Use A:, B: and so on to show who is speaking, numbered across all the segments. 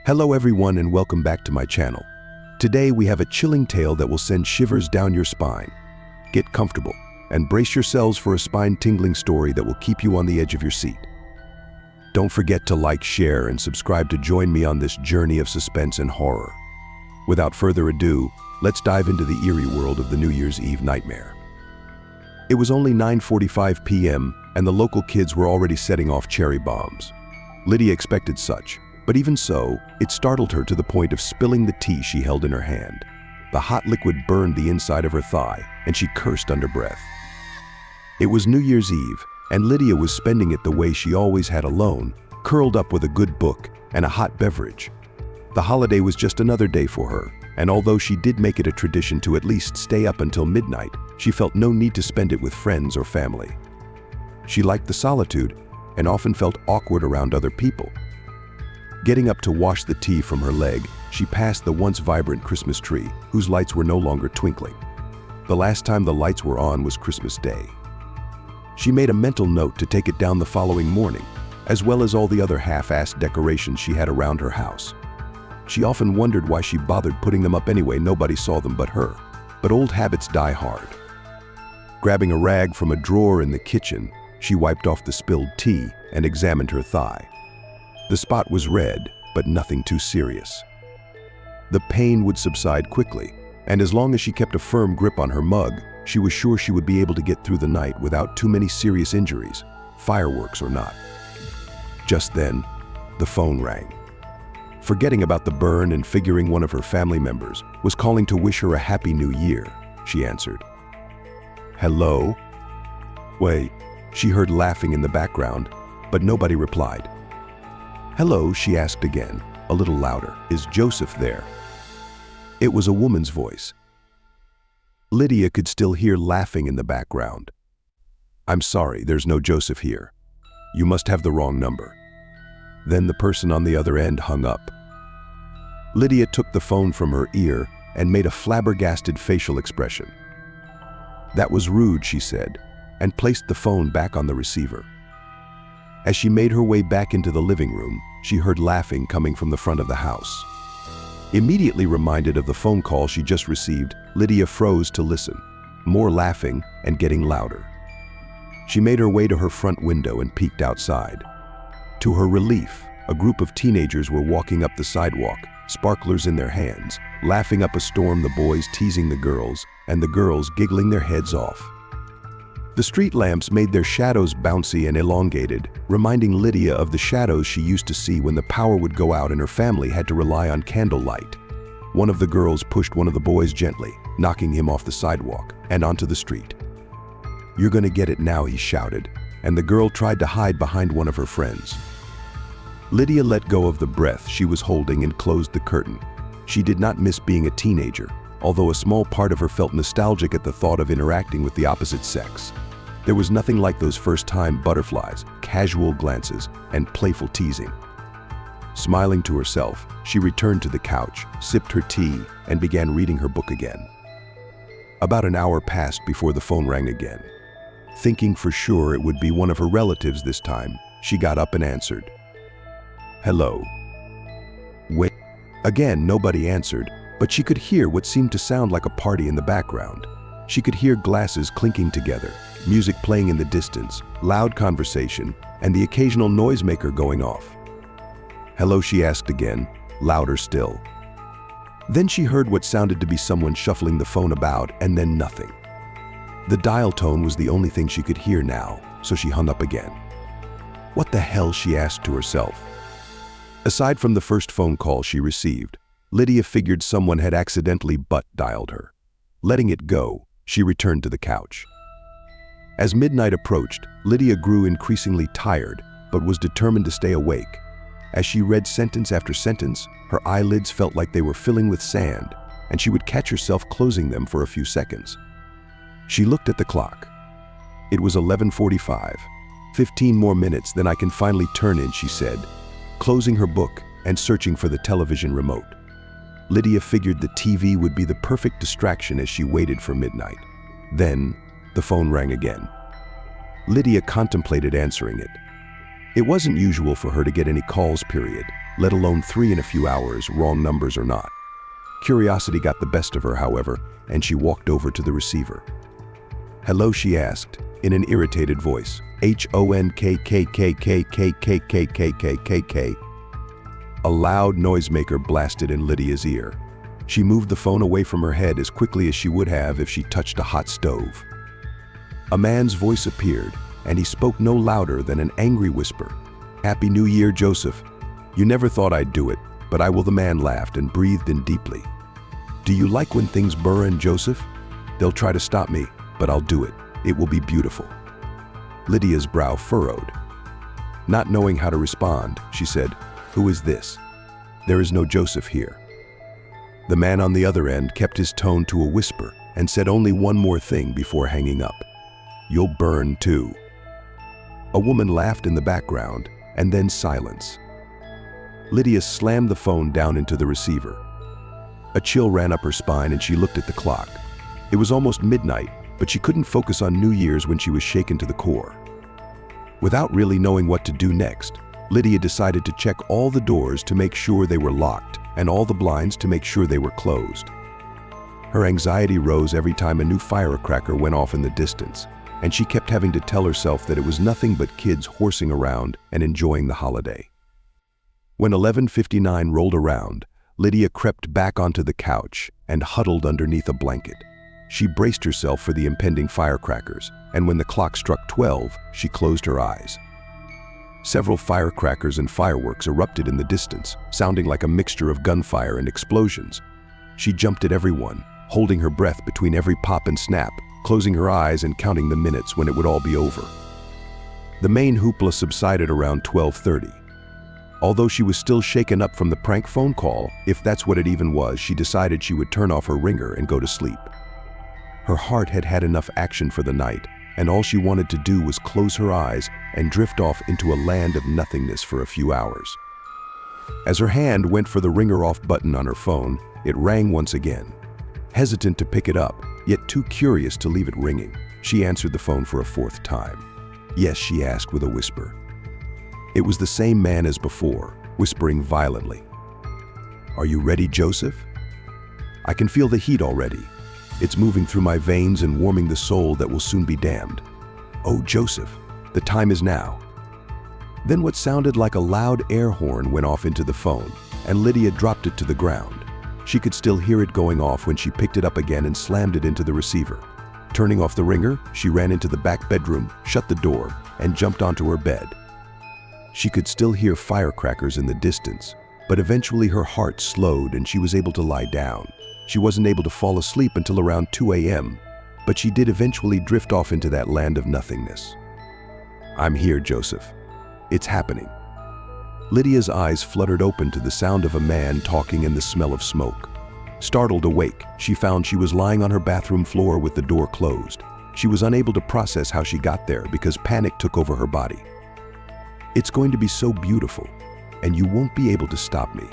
A: Hello everyone and welcome back to my channel. Today we have a chilling tale that will send shivers down your spine. Get comfortable and brace yourselves for a spine-tingling story that will keep you on the edge of your seat. Don't forget to like, share, and subscribe to join me on this journey of suspense and horror. Without further ado, let's dive into the eerie world of the New Year's Eve nightmare. It was only 9:45 p.m. and the local kids were already setting off cherry bombs. Lydia expected such, but even so, it startled her to the point of spilling the tea she held in her hand. The hot liquid burned the inside of her thigh, and she cursed under breath. It was New Year's Eve, and Lydia was spending it the way she always had, alone, curled up with a good book and a hot beverage. The holiday was just another day for her, and although she did make it a tradition to at least stay up until midnight, she felt no need to spend it with friends or family. She liked the solitude and often felt awkward around other people. Getting up to wash the tea from her leg, she passed the once vibrant Christmas tree, whose lights were no longer twinkling. The last time the lights were on was Christmas Day. She made a mental note to take it down the following morning, as well as all the other half-assed decorations she had around her house. She often wondered why she bothered putting them up anyway. Nobody saw them but her. But old habits die hard. Grabbing a rag from a drawer in the kitchen, she wiped off the spilled tea and examined her thigh. The spot was red, but nothing too serious. The pain would subside quickly, and as long as she kept a firm grip on her mug, she was sure she would be able to get through the night without too many serious injuries, fireworks or not. Just then, the phone rang. Forgetting about the burn and figuring one of her family members was calling to wish her a happy new year, she answered. Hello? Wait, she heard laughing in the background, but nobody replied. Hello, she asked again, a little louder. Is Joseph there? It was a woman's voice. Lydia could still hear laughing in the background. I'm sorry, there's no Joseph here. You must have the wrong number. Then the person on the other end hung up. Lydia took the phone from her ear and made a flabbergasted facial expression. That was rude, she said, and placed the phone back on the receiver. As she made her way back into the living room, she heard laughing coming from the front of the house. Immediately reminded of the phone call she just received, Lydia froze to listen. More laughing and getting louder. She made her way to her front window and peeked outside. To her relief, a group of teenagers were walking up the sidewalk, sparklers in their hands, laughing up a storm, the boys teasing the girls, and the girls giggling their heads off. The street lamps made their shadows bouncy and elongated, reminding Lydia of the shadows she used to see when the power would go out and her family had to rely on candlelight. One of the girls pushed one of the boys gently, knocking him off the sidewalk and onto the street. You're gonna get it now, he shouted, and the girl tried to hide behind one of her friends. Lydia let go of the breath she was holding and closed the curtain. She did not miss being a teenager, although a small part of her felt nostalgic at the thought of interacting with the opposite sex. There was nothing like those first-time butterflies, casual glances, and playful teasing. Smiling to herself, she returned to the couch, sipped her tea, and began reading her book again. About an hour passed before the phone rang again. Thinking for sure it would be one of her relatives this time, she got up and answered. Hello. Wait. Again, nobody answered, but she could hear what seemed to sound like a party in the background. She could hear glasses clinking together, music playing in the distance, loud conversation, and the occasional noisemaker going off. Hello, she asked again, louder still. Then she heard what sounded to be someone shuffling the phone about, and then nothing. The dial tone was the only thing she could hear now, so she hung up again. What the hell, she asked to herself. Aside from the first phone call she received, Lydia figured someone had accidentally butt-dialed her. Letting it go, she returned to the couch. As midnight approached, Lydia grew increasingly tired, but was determined to stay awake. As she read sentence after sentence, her eyelids felt like they were filling with sand, and she would catch herself closing them for a few seconds. She looked at the clock. It was 11:45. 15 more minutes, then I can finally turn in, she said, closing her book and searching for the television remote. Lydia figured the TV would be the perfect distraction as she waited for midnight. Then, the phone rang again. Lydia contemplated answering it. It wasn't usual for her to get any calls, period, let alone 3 in a few hours, wrong numbers or not. Curiosity got the best of her, however, and she walked over to the receiver. "Hello," she asked, in an irritated voice. "HONKKKKKKKKKKK." A loud noisemaker blasted in Lydia's ear. She moved the phone away from her head as quickly as she would have if she touched a hot stove. A man's voice appeared, and he spoke no louder than an angry whisper. "Happy New Year, Joseph. You never thought I'd do it, but I will." The man laughed and breathed in deeply. "Do you like when things burn, Joseph? They'll try to stop me, but I'll do it. It will be beautiful." Lydia's brow furrowed. Not knowing how to respond, she said, "Who is this? There is no Joseph here." The man on the other end kept his tone to a whisper and said only one more thing before hanging up. "You'll burn too." A woman laughed in the background, and then silence. Lydia slammed the phone down into the receiver. A chill ran up her spine and she looked at the clock. It was almost midnight, but she couldn't focus on New Year's when she was shaken to the core. Without really knowing what to do next, Lydia decided to check all the doors to make sure they were locked and all the blinds to make sure they were closed. Her anxiety rose every time a new firecracker went off in the distance, and she kept having to tell herself that it was nothing but kids horsing around and enjoying the holiday. When 11:59 rolled around, Lydia crept back onto the couch and huddled underneath a blanket. She braced herself for the impending firecrackers, and when the clock struck 12, she closed her eyes. Several firecrackers and fireworks erupted in the distance, sounding like a mixture of gunfire and explosions. She jumped at every one, holding her breath between every pop and snap, closing her eyes and counting the minutes when it would all be over. The main hoopla subsided around 12:30. Although she was still shaken up from the prank phone call, if that's what it even was, she decided she would turn off her ringer and go to sleep. Her heart had had enough action for the night, and all she wanted to do was close her eyes and drift off into a land of nothingness for a few hours. As her hand went for the ringer off button on her phone, it rang once again. Hesitant to pick it up, yet too curious to leave it ringing, she answered the phone for a 4th time. "Yes," she asked with a whisper. It was the same man as before, whispering violently. "Are you ready, Joseph? I can feel the heat already. It's moving through my veins and warming the soul that will soon be damned. Oh, Joseph, the time is now." Then what sounded like a loud air horn went off into the phone, and Lydia dropped it to the ground. She could still hear it going off when she picked it up again and slammed it into the receiver. Turning off the ringer, she ran into the back bedroom, shut the door, and jumped onto her bed. She could still hear firecrackers in the distance, but eventually her heart slowed and she was able to lie down. She wasn't able to fall asleep until around 2 a.m., but she did eventually drift off into that land of nothingness. "I'm here, Joseph. It's happening." Lydia's eyes fluttered open to the sound of a man talking and the smell of smoke. Startled awake, she found she was lying on her bathroom floor with the door closed. She was unable to process how she got there because panic took over her body. "It's going to be so beautiful, and you won't be able to stop me."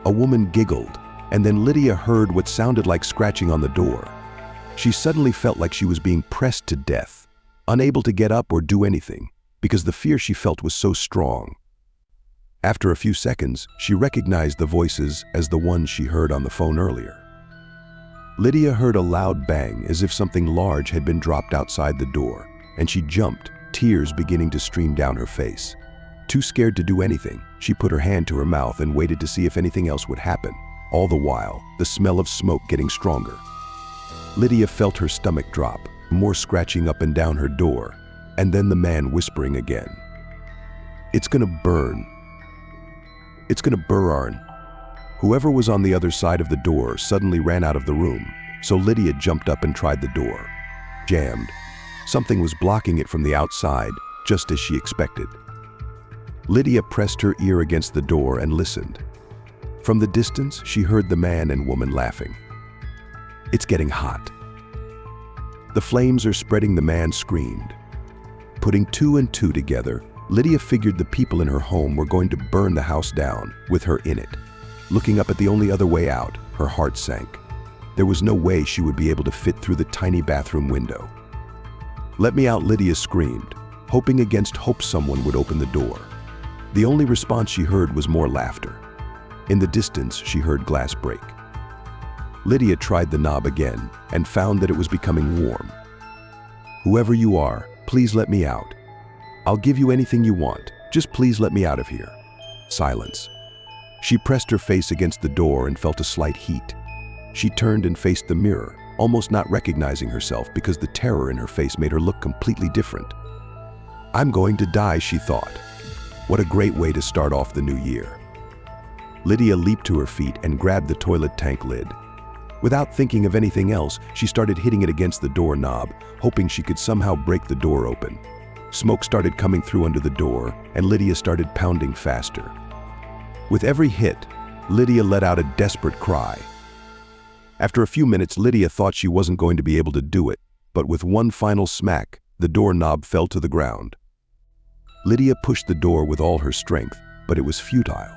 A: A woman giggled, and then Lydia heard what sounded like scratching on the door. She suddenly felt like she was being pressed to death, unable to get up or do anything, because the fear she felt was so strong. After a few seconds, she recognized the voices as the ones she heard on the phone earlier. Lydia heard a loud bang as if something large had been dropped outside the door, and she jumped, tears beginning to stream down her face. Too scared to do anything, she put her hand to her mouth and waited to see if anything else would happen, all the while, the smell of smoke getting stronger. Lydia felt her stomach drop, more scratching up and down her door, and then the man whispering again. "It's gonna burn. It's gonna burn." Whoever was on the other side of the door suddenly ran out of the room, so Lydia jumped up and tried the door. Jammed. Something was blocking it from the outside, just as she expected. Lydia pressed her ear against the door and listened. From the distance, she heard the man and woman laughing. "It's getting hot." "The flames are spreading," the man screamed. Putting 2 and 2 together, Lydia figured the people in her home were going to burn the house down, with her in it. Looking up at the only other way out, her heart sank. There was no way she would be able to fit through the tiny bathroom window. "Let me out," Lydia screamed, hoping against hope someone would open the door. The only response she heard was more laughter. In the distance, she heard glass break. Lydia tried the knob again and found that it was becoming warm. "Whoever you are, please let me out. I'll give you anything you want. Just please let me out of here." Silence. She pressed her face against the door and felt a slight heat. She turned and faced the mirror, almost not recognizing herself because the terror in her face made her look completely different. "I'm going to die," she thought. What a great way to start off the new year. Lydia leaped to her feet and grabbed the toilet tank lid. Without thinking of anything else, she started hitting it against the doorknob, hoping she could somehow break the door open. Smoke started coming through under the door, and Lydia started pounding faster. With every hit, Lydia let out a desperate cry. After a few minutes, Lydia thought she wasn't going to be able to do it, but with one final smack, the doorknob fell to the ground. Lydia pushed the door with all her strength, but it was futile.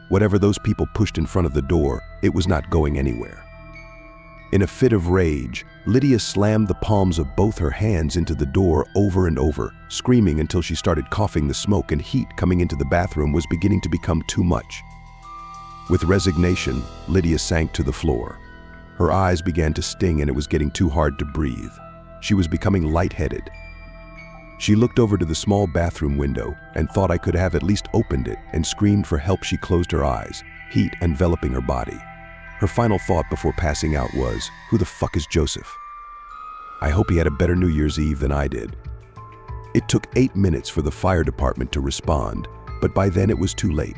A: Whatever those people pushed in front of the door, it was not going anywhere. In a fit of rage, Lydia slammed the palms of both her hands into the door over and over, screaming until she started coughing. The smoke and heat coming into the bathroom was beginning to become too much. With resignation, Lydia sank to the floor. Her eyes began to sting and it was getting too hard to breathe. She was becoming lightheaded. She looked over to the small bathroom window and thought I could have at least opened it and screamed for help. She closed her eyes, heat enveloping her body. Her final thought before passing out was, "Who the fuck is Joseph? I hope he had a better New Year's Eve than I did." It took 8 minutes for the fire department to respond, but by then it was too late.